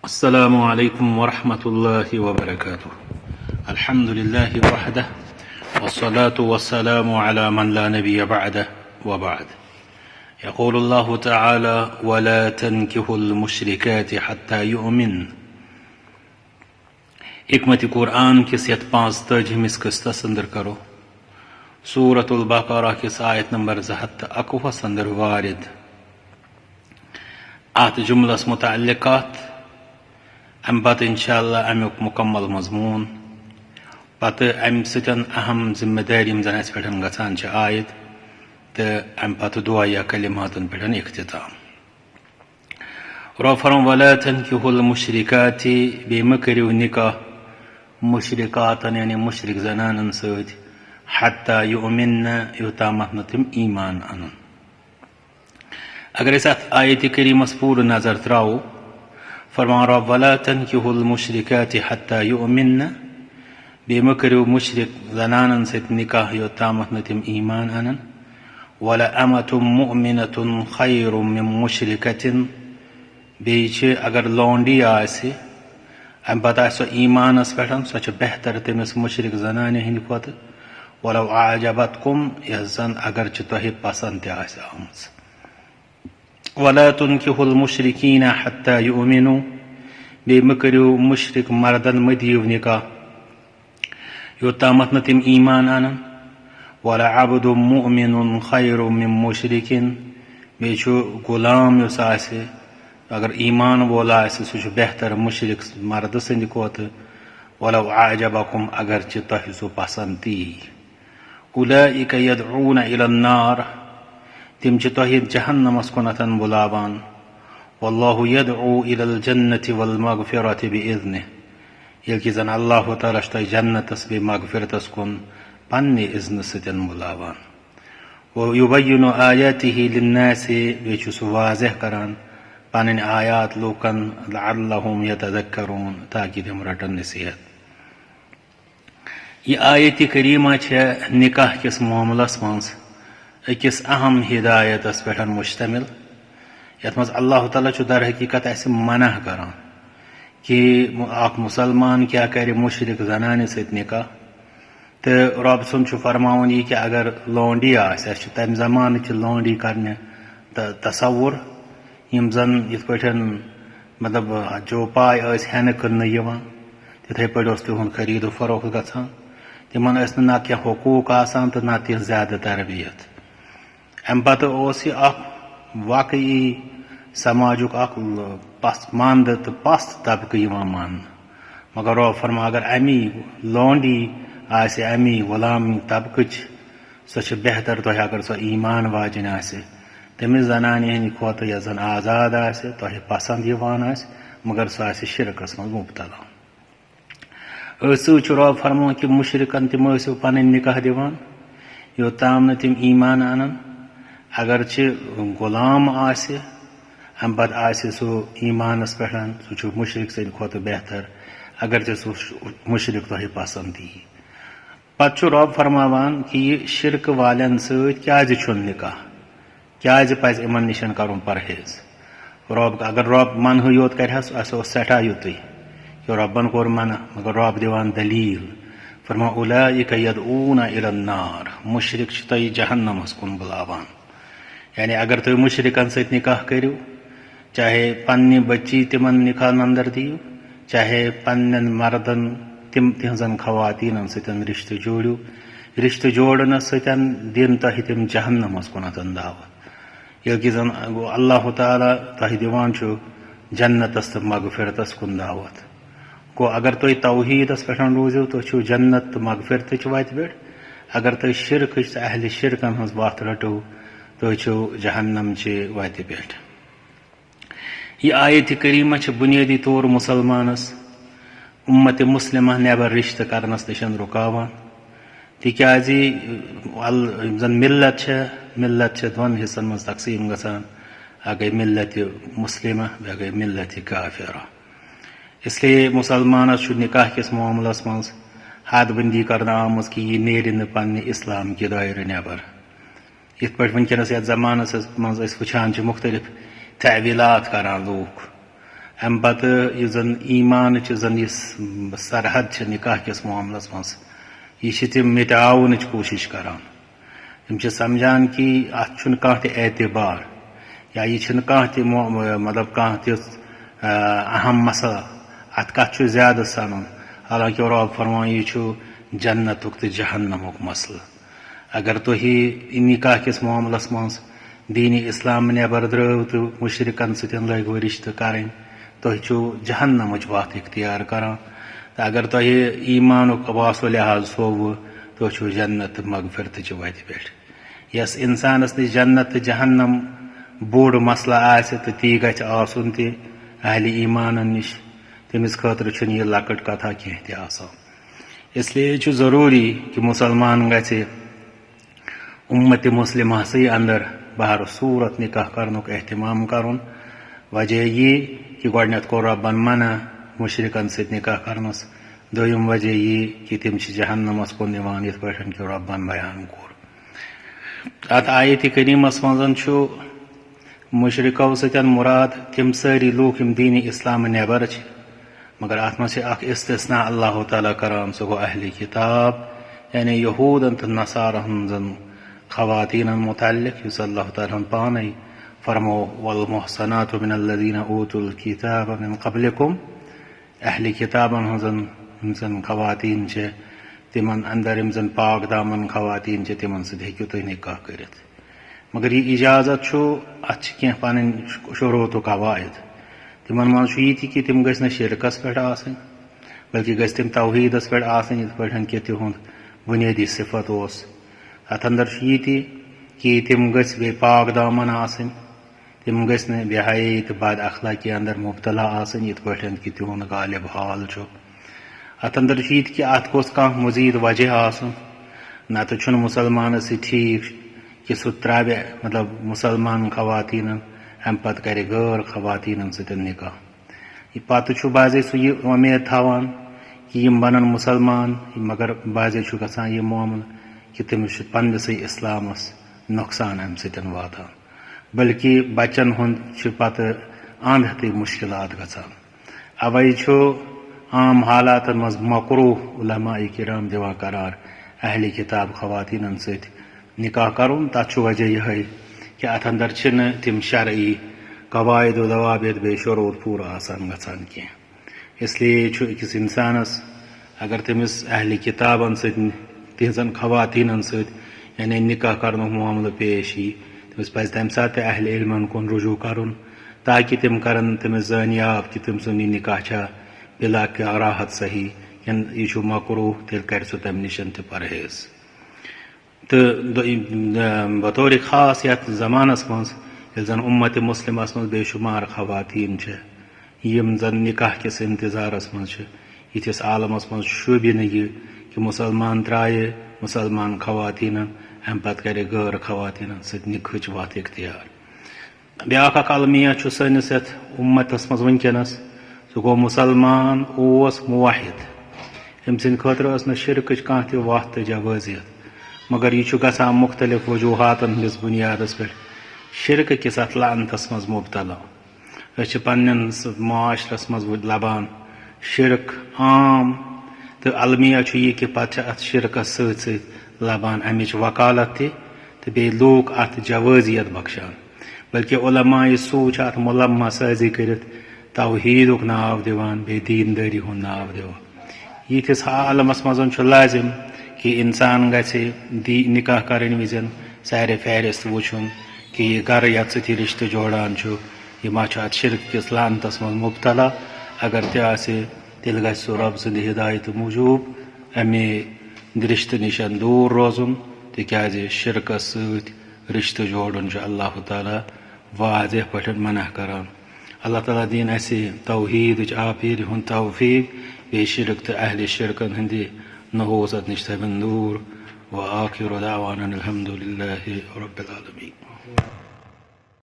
السلام عليكم ورحمة الله وبركاته. الحمد لله وحده والصلاة والسلام على من لا نبي بعده وبعد. يقول الله تعالى: ولا تنكحوا المشركات حتى يؤمن. حکمت قرآن کس یت 45 قسطس اندر کرو سورة البقرہ کس آیت نمبر 221 اندر وارد ات جملس متعلقات ام پتہ انشاءاللہ امیک مکمل مضمون پتہ ام سۭتۍ اہم ذمہ داری یم زن اس پٮ۪ٹھ گژھان چھِ عائد تہٕ ام پتہ دعا یا کلماتن پٮ۪ٹھ اختتام. رب فرمون: ولا تنكحوا المشركات. بیٚیہِ مہ کٔرِو نکاح مشرکاتن یعنی مشرک زنانن سۭتۍ حتى يؤمن یوتامتھ نہٕ تِم ایمان انن. اگر أسۍ اتھ آیتِ کریٖمس پوٗرٕ نظر تراوو فرمان رب: ولا تنكحوا المشركات حتى يؤمن. بیٚیہِ مہ کٔرِو مشرک زنانن سۭتۍ نکاح یوتامتھ نہٕ تِم ایمان انن. ولأمة مؤمنة خير من مشركة. بیٚیہِ چھِ اگر لونڈی آسہِ امہِ پتہٕ آسہِ سۄ ایمانس پٮ۪ٹھ سۄ چھِ بہتر تٔمِس مشرک زنانہِ ہٕنٛدِ کھۄتہٕ. ولو أعجبتكم یۄس زن اگرچہِ تۄہہِ پسنٛد تہِ آسہِ آمٕژ. ولا تنكحوا المشركين حتى يؤمنوا. بیٚیہِ مہ کٔرِو مشرک مردن مہ دِیِو نکاح یوتامتھ نہٕ تِم ایمان انن. ولعبد مؤمن خير من مشرك. بیٚیہِ چھُ غلام یُس آسہِ اگر ایمان وول آسہِ سُہ چھُ بہتر مشرک مرد سٕنٛدِ کھۄتہٕ. ولو أعجبكم اگرچہِ تۄہہِ سُہ پسنٛد تہِ یی. أولئك يدعون إلى النار. تِم چھِ تۄہہِ جہنمس کُنتھ بُلاوان. والله يدعو إلى الجنة والمغفرة بإذنه. ییٚلہِ کہِ زن اللہ تعالیٰ چھُ تۄہہِ جنتس بیٚیہِ مغفرتس کُن پننہِ اذنہٕ سۭتۍ بُلاوان. ويبين آياته للناس. بیٚیہِ چھُ سُہ واضح کران پنٕنۍ آیات لوٗکن لعلهم يتذكرون تاکہِ تِم رٹن نصیحت. یہِ آیتِ کریٖمہ چھےٚ نکاح کِس معاملس منٛز أکِس اہم ہدایتس پٮ۪ٹھ مشتمل یتھ منٛز اللہ تعالیٰ چھُ در حقیٖقت اسہِ منع کران کہِ اکھ مُسلمان کیٛاہ کرِ مشرک زنانہِ سۭتۍ نکاح. تہٕ رۄب سُنٛد چھُ فرماوُن یہِ کہِ اگر لونڈی آسہِ اسہِ چھُ تمہِ زمانٕچہِ لونڈی کرنہِ تصوُر یِم زن یِتھ پٲٹھۍ مطلب چوپاے ٲسۍ ہٮ۪نہٕ کٕننہٕ یِوان تِتھٕے پٲٹھۍ اوس تِہُنٛد خٔریٖد و فروخت گژھان. تِمن ٲسۍ نہٕ نہ کینٛہہ حقوٗق آسان تہٕ نہ تِژھ زیادٕ تربیت. امہِ پتہٕ اوس یہِ اکھ واقعی سماجُک اکھ پسماندٕ تہٕ پست طبقہٕ یِوان ماننہٕ. مگر رۄب فرما اگر امی لونڈی آسہِ امی غلام طبقٕچ سۄ چھِ بہتر تۄہہِ اگر سۄ ایمان واجٮ۪ن آسہِ تٔمِس زنانہِ ہٕنٛدِ کھۄتہٕ یۄس زن آزاد آسہِ تۄہہِ پسنٛد یِوان آسہِ مگر سۄ آسہِ شرکس منٛز مُبتلا. أتھۍ سۭتۍ چھُ رۄب فرماوان کہِ مشرکن تِم ٲسِو پنٕنۍ نکاح دِوان یوٚتام نہٕ تِم ایمان انن. اگرچہِ غلام آسہِ امہِ پتہٕ آسہِ سُہ ایمانس پٮ۪ٹھ سُہ چھُ مشرک سٕنٛدِ کھۄتہٕ بہتر اگرچہِ سُہ مشرک تۄہہِ پسنٛد تہِ یی. پتہٕ چھُ رۄب فرماوان کہِ یہِ شرکہٕ والٮ۪ن سۭتۍ کیٛازِ چھُنہٕ نکاح کیٛازِ پزِ یِمن نِشن کرُن پرہیز. رۄب اگر رۄب منہٕے یوت کرِہا اسہِ اوس سٮ۪ٹھاہ یُتُے کہِ رۄبن کوٚر منع مگر رۄب دِوان دلیٖل فرمان أولئك يدعون إلى النار. مشرک چھِ تۄہہِ جہنمس کُن بُلاوان. یعنی اگر تُہۍ مشرکن سۭتۍ نکاح کٔرِو چاہے پننہِ بچی تِمن نکاحن انٛدر دِیِو چاہے پننٮ۪ن مردن تِہنٛزن خواتیٖنن سۭتۍ رشتہٕ جوڑِو رشتہٕ جوڑنس سۭتۍ دِن تۄہہِ تِم جہنمس کُنتھ دعوت. ییٚلہِ کہِ زن اللہ تعالیٰ تۄہہِ دِوان چھُ جنتس تہٕ مغفرتس کُن دعوت. گوٚو اگر تُہۍ توحیٖدس پٮ۪ٹھ روٗزِو تُہۍ چھِو جنت تہٕ مغفرتٕچ وتہِ پٮ۪ٹھ. اگر تُہۍ شرکٕچ تہٕ اہلِ شرکن ہٕنٛز وتھ رٹو تُہۍ چھِو جہنمچہِ وتہِ پٮ۪ٹھ. یہِ آیتِ کریٖمہ چھِ بُنیٲدی طور مُسلمانس اُمتِ مُسلمہ نٮ۪بر رشتہٕ کرنس نِش رُکاوان تِکیٛازِ یِم زن ملت چھِ دۄن حِصن منٛز تقسیٖم گژھان. اکھ گٔے ملتِ مُسلمہ بیٚیہِ گٔے ملتِ کافرہ. اس لیے مُسلمانس چھُ نکاح کِس معاملس منٛز حد بندی کرنہٕ آمٕژ کہِ یہِ نیرِ نہٕ پننہِ اسلام کہِ دٲیرٕ نٮ۪بر. یِتھ پٲٹھۍ وٕنکٮ۪نس یتھ زمانس منٛز أسۍ وٕچھان چھِ مختلف تعویٖلات کران لوٗکھ. ام پتہ یہ زن ایمان زن یہ سرحد نکاح کس معاملس مز یہ تم مٹاونچ کوشش کران تم سمجھان کہ ات کانٛہہ تہِ اعتبار یا یہ کانٛہہ تہِ مطلب کانٛہہ تہِ اہم مسئلہ ات کت زیادہ سنن حالانکہ رب فرمان یہ جنتک تو جہنمک مسئلہ اگر تھی نکاح کس معاملس مز دین اسلام نبر درو تو مشرکن ستن لگو رشتہ کریں تھی جہنمچ وت اختیار کران تو اگر تھی ایمانک واسو لحاظ سوو تھی جنت مغفرت چہ وتہ پہ یس انسانس نش جنت تو جہنم بوڑ مسئلہ آسہ تو تی گژھِ آسن تہ اہل ایمان نش تمس خاطر چھ یہ لکٹ کتھا کی تہ آسان اس لیے یہ ضروری کہ مسلمان گژھِ امت مسلمہ سی اندر بہر صورت نکاح کرنک اہتمام کرن وجہ یہ کہ گۄڈنیتھ کور ربن منع مشرکن ست نکاح کرنس دویم وجہ یہ کہ تم جہنمس کن نوان یتھ پٲٹھۍ کہ ربن بیان کور ات آیت کریمس مز مشرکو ستن مراد تم ساری لوک یم دین اسلام نبر مگر ات مز اخ استثناء اللہ تعالیٰ کران سہ گو اہل کتاب یعنی یہودن تو نصارہن زن خواتین متعلق یس اللہ تعالیٰ پانے فرمو والمحصنات من الذین اوتوا الکتاب من قبلکم اہل کتابن ہزن خواتین تمن اندر یم زن پاک دامن خواتین تمن ست ہیکو تھی نکاح کرت مگر یہ اجازت ات کی پن شروط و قواعد تمن من یہ کہ تم گھن شرکس پہ آسن بلکہ گھس تم توحیدس پہ آسن یت پہ کہ تہد بنیادی صفت اس ات اندر یہ کہ تم گھس بے پاک دامن آسن تم گھن بے حیائی تو بد اخلاقی اندر مبتلا آسن یت پہ کہ تہد غالب حال ات اندر یہ کہ ات گوس کانٛہہ مزید وجہ آسن نتہ چھ مسلمانس ٹھیک کہ سہ تراوِ مطلب مسلمان خواتین ام پتہ کرِ غیر خواتین ستن نکاح یہ پتہ بعضے سہ یہ امید تھاوان کہ یم بنن مسلمان مگر بعضے گژھان یہ معاملہ کہ تمس پنسے اسلامس نقصان ام سۭتۍ واتان بلکہ بچن ہند پتہ اند ہتھے مشکلات گژھان اوے عام حالاتن مز مکروہ علماء کرام دِوان قرار اہل کتاب خواتین ست نکاح کرن تتھ وجہ یہ کہ ات اندر چھنہ تم شرعی قواعد و ضوابط بے شروط پورا آسان گژھان کی اس لیے أکس انسانس اگر تمس اہل کتابن ست تہذن خواتین ست یعنی نکاح کرنک معاملہ پیش ای تمس پزِ تمہ سات اہل علمن کن رجوع کرن تاکہ تم کرن تمس زانیاب کہ تم سند یہ نکاح چھا بلا کراہت صحیح یہ مکروہ تیل کر سہ تمہ نش تہ پرہیز تو بطور خاص یتھ زمانس مز یل زن امت مسلمس مز بے شمار خواتین یم زن نکاح کس انتظارس مز یتھس عالمس مز شوبہ یہ کہ مسلمان ترائے مسلمان خواتین ام پتہ کرے غیر خواتین ست نکاحچ وت اختیار بیاکھ اکھ المیہ سٲنِس یتھ امتس مز ونکیٚنس سہ گو مسلمان اوس موحد ام سند خاطر ٲس نہٕ شرکٕچ کانٛہہ تہِ وتھ تہٕ جوازیت مگر یہ گژھان مختلف وجوہاتن ہندس بنیادس پہ شرک کس ات لعنتس مز مبتلا اس پنن معاشرس مز لبان شرک عام تو المیہ یہ کہ پتہ ات شرکس ست ست لبان امچ وکالت تہ بیٚیہِ لوٗکھ ات جوازیت بخشان بلکہ علماء سوٗ ات ملمہ سازی کرت توحیدک ناو دِوان بیٚیہِ دیندٲری ہُنٛد ناو دِوان یتھس عالمس مز لازم کہ انسان گژھِ نکاح کرن وز سارے فہرست وچھن کہ یہ گر یت ست رشتہ جوڑان یہ ما ات شرک کس لعنتس مز مبتلا اگر تہ آسہ تیل گژھِ سہ رب سند ہدایت موجوب امے رشتہ نش دور روزن تکیازِ شرکس ست رشتہ جوڑن اللہ تعالیٰ واضح پٲٹھۍ منع کران اللہ تعالیٰ دین اسہ توحیدٕچ آپیٖرِ ہُنٛد توفیق بیٚیہِ شرک تہٕ اہل شرکن ہندِ نحوست نش تھاون دور وآخر دعوانا الحمد لله رب العالمين